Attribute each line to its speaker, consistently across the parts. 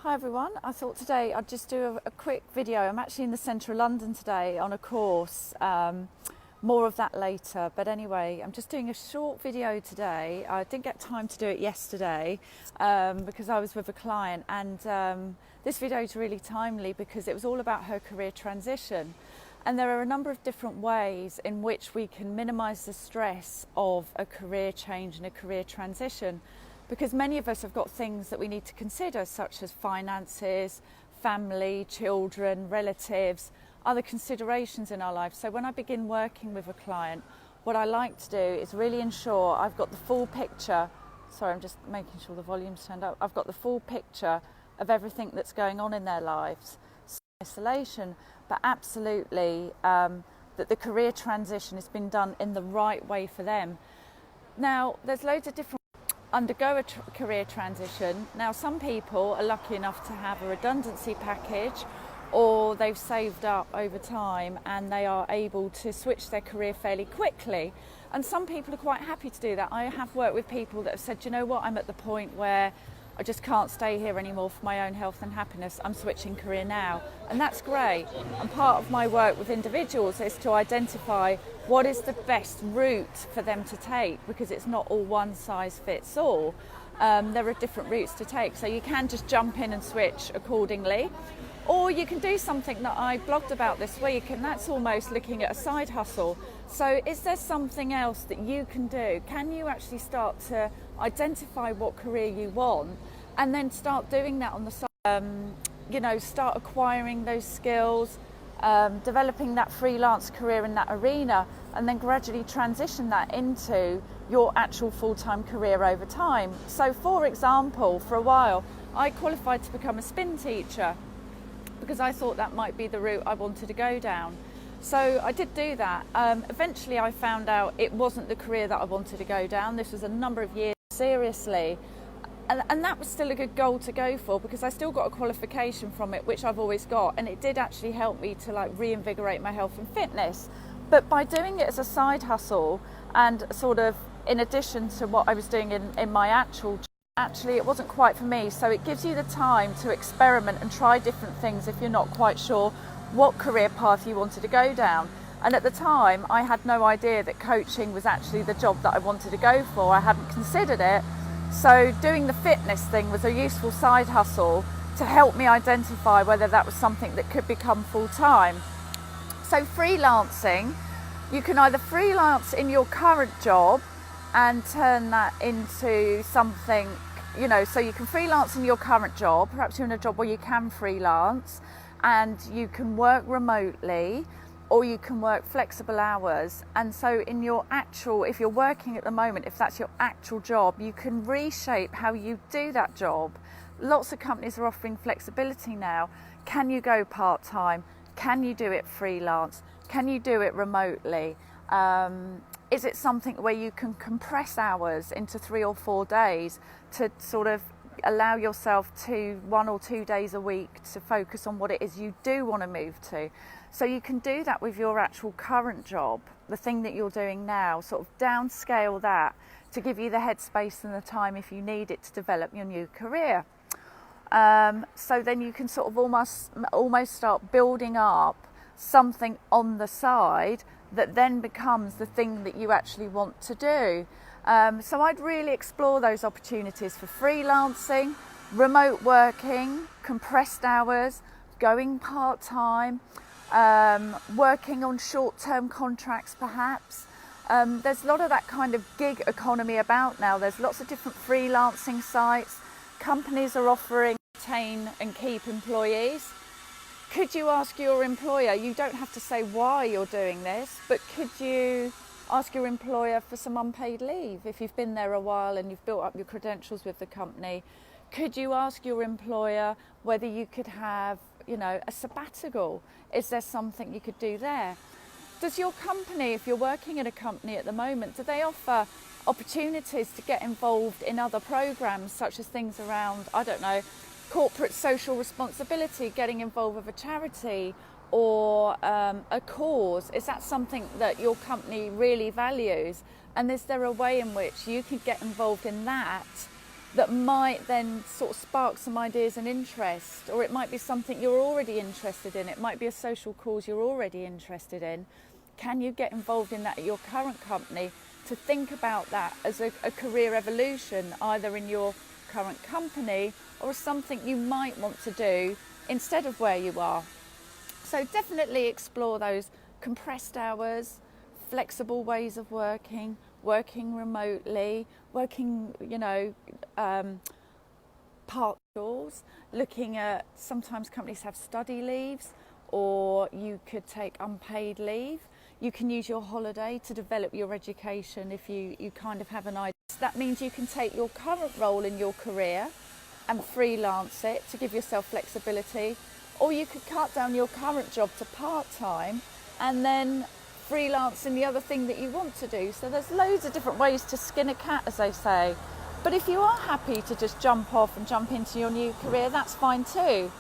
Speaker 1: Hi everyone, I thought today I'd just do a quick video. I'm actually in the centre of London today on a course, more of that later, but anyway, I'm just doing a short video today. I didn't get time to do it yesterday because I was with a client, and this video is really timely because it was all about her career transition. And there are a number of different ways in which we can minimise the stress of a career change and a career transition, because many of us have got things that we need to consider, such as finances, family, children, relatives, other considerations in our life. So when I begin working with a client, what I like to do is really ensure I've got the full picture. Sorry, I'm just making sure the volume's turned up. I've got the full picture of everything that's going on in their lives. Isolation, but absolutely that the career transition has been done in the right way for them. Now, there's loads of different undergo a career transition. Now, some people are lucky enough to have a redundancy package, or they've saved up over time and they are able to switch their career fairly quickly. And some people are quite happy to do that. I have worked with people that have said, you know what, I'm at the point where I just can't stay here anymore for my own health and happiness. I'm switching career now. And that's great. And part of my work with individuals is to identify what is the best route for them to take, because it's not all one size fits all. There are different routes to take. So you can just jump in and switch accordingly. Or you can do something that I blogged about this week, and that's almost looking at a side hustle. So is there something else that you can do? Can you actually start to identify what career you want and then start doing that on the side? Start acquiring those skills, developing that freelance career in that arena, and then gradually transition that into your actual full-time career over time. So for example, for a while, I qualified to become a spin teacher because I thought that might be the route I wanted to go down. So I did do that. Eventually I found out it wasn't the career that I wanted to go down. This was a number of years seriously. And that was still a good goal to go for, because I still got a qualification from it, which I've always got, and it did actually help me to reinvigorate my health and fitness. But by doing it as a side hustle and sort of in addition to what I was doing in my actual job, actually it wasn't quite for me. So it gives you the time to experiment and try different things if you're not quite sure what career path you wanted to go down. And at the time I had no idea that coaching was actually the job that I wanted to go for. I hadn't considered it. So doing the fitness thing was a useful side hustle to help me identify whether that was something that could become full-time. So freelancing, you can either freelance in your current job and turn that into something, so you can freelance in your current job. Perhaps you're in a job where you can freelance and you can work remotely, or you can work flexible hours. And so in your actual, if you're working at the moment, if that's your actual job, you can reshape how you do that job. Lots of companies are offering flexibility now. Can you go part-time? Can you do it freelance? Can you do it remotely? Is it something where you can compress hours into 3 or 4 days to sort of allow yourself to 1 or 2 days a week to focus on what it is you do want to move to? So you can do that with your actual current job, the thing that you're doing now, sort of downscale that to give you the headspace and the time if you need it to develop your new career. So then you can sort of almost start building up something on the side that then becomes the thing that you actually want to do. So I'd really explore those opportunities for freelancing, remote working, compressed hours, going part-time, working on short-term contracts perhaps. There's a lot of that kind of gig economy about now. There's lots of different freelancing sites. Companies are offering retain and keep employees. Could you ask your employer, you don't have to say why you're doing this, but could you ask your employer for some unpaid leave if you've been there a while and you've built up your credentials with the company? Could you ask your employer whether you could have, a sabbatical? Is there something you could do there? Does your company, if you're working at a company at the moment, do they offer opportunities to get involved in other programs, such as things around, corporate social responsibility, getting involved with a charity or a cause? Is that something that your company really values? And is there a way in which you can get involved in that that might then sort of spark some ideas and interest, or it might be something you're already interested in. It might be a social cause you're already interested in. Can you get involved in that at your current company to think about that as a career evolution, either in your current company or as something you might want to do instead of where you are? So definitely explore those compressed hours, flexible ways of working, working remotely, working, partials, looking at, sometimes companies have study leaves, or you could take unpaid leave. You can use your holiday to develop your education if you kind of have an idea. So that means you can take your current role in your career and freelance it to give yourself flexibility, or you could cut down your current job to part-time and then freelance in the other thing that you want to do. So there's loads of different ways to skin a cat, as they say. But if you are happy to just jump off and jump into your new career, that's fine too.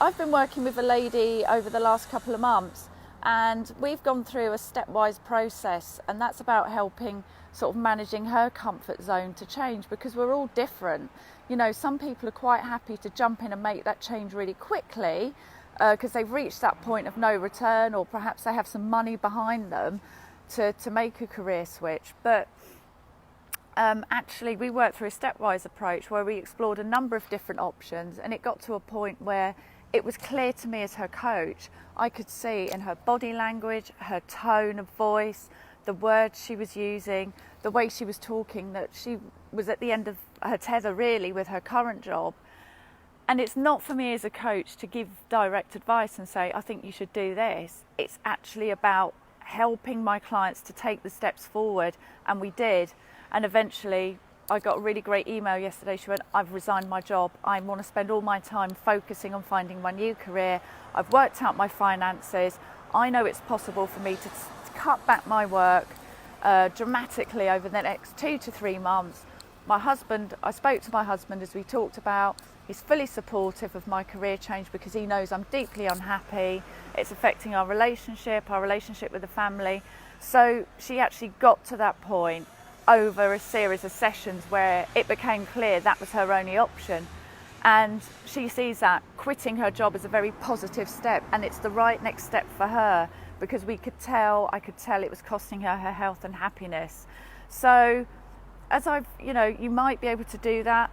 Speaker 1: I've been working with a lady over the last couple of months, and we've gone through a stepwise process, and that's about helping sort of managing her comfort zone to change, because we're all different. Some people are quite happy to jump in and make that change really quickly because they've reached that point of no return, or perhaps they have some money behind them to make a career switch. But actually we worked through a stepwise approach where we explored a number of different options, and it got to a point where it was clear to me as her coach, I could see in her body language, her tone of voice, the words she was using, the way she was talking, that she was at the end of her tether really with her current job. And it's not for me as a coach to give direct advice and say, I think you should do this. It's actually about helping my clients to take the steps forward, and we did. And eventually I got a really great email yesterday. She went, I've resigned my job. I want to spend all my time focusing on finding my new career. I've worked out my finances. I know it's possible for me to cut back my work dramatically over the next 2 to 3 months. I spoke to my husband, as we talked about. He's fully supportive of my career change because he knows I'm deeply unhappy. It's affecting our relationship with the family. So she actually got to that point over a series of sessions where it became clear that was her only option. And she sees that quitting her job as a very positive step, and it's the right next step for her, because I could tell it was costing her health and happiness. So as you might be able to do that,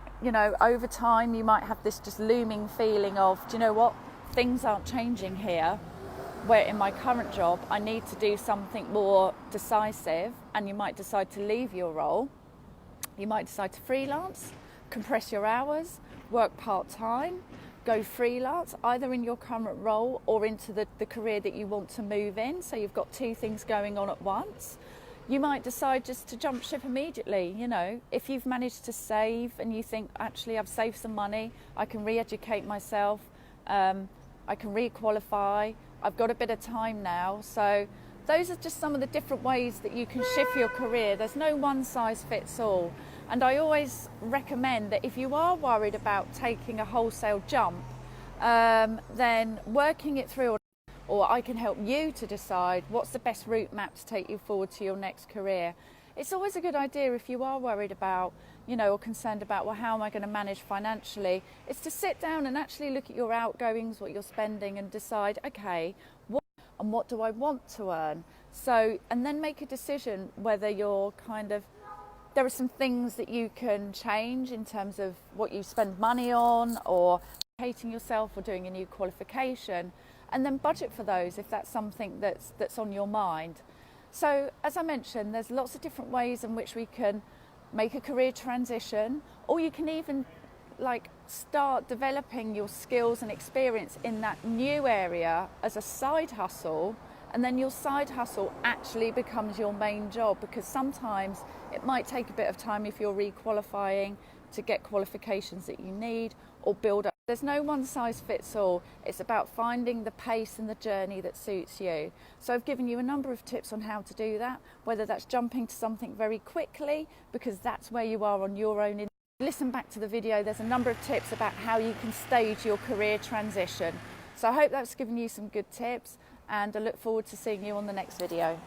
Speaker 1: over time you might have this just looming feeling of, do you know what, things aren't changing here, where in my current job I need to do something more decisive, and you might decide to leave your role. You might decide to freelance, compress your hours, work part-time, go freelance, either in your current role or into the career that you want to move in. So you've got 2 things going on at once. You might decide just to jump ship immediately. If you've managed to save and you think, actually I've saved some money, I can re-educate myself, I can re-qualify, I've got a bit of time now. So those are just some of the different ways that you can shift your career. There's no one size fits all. And I always recommend that if you are worried about taking a wholesale jump, then working it through, or I can help you to decide what's the best route map to take you forward to your next career. It's always a good idea, if you are worried about, or concerned about, well, how am I going to manage financially? It's to sit down and actually look at your outgoings, what you're spending, and decide, okay, what do I want to earn? So, and then make a decision whether you're there are some things that you can change in terms of what you spend money on, or educating yourself, or doing a new qualification, and then budget for those if that's something that's on your mind. So as I mentioned, there's lots of different ways in which we can make a career transition, or you can even start developing your skills and experience in that new area as a side hustle, and then your side hustle actually becomes your main job, because sometimes it might take a bit of time if you're re-qualifying to get qualifications that you need or build up. There's no one size fits all. It's about finding the pace and the journey that suits you. So I've given you a number of tips on how to do that, whether that's jumping to something very quickly because that's where you are on your own. Listen back to the video, there's a number of tips about how you can stage your career transition. So I hope that's given you some good tips, and I look forward to seeing you on the next video.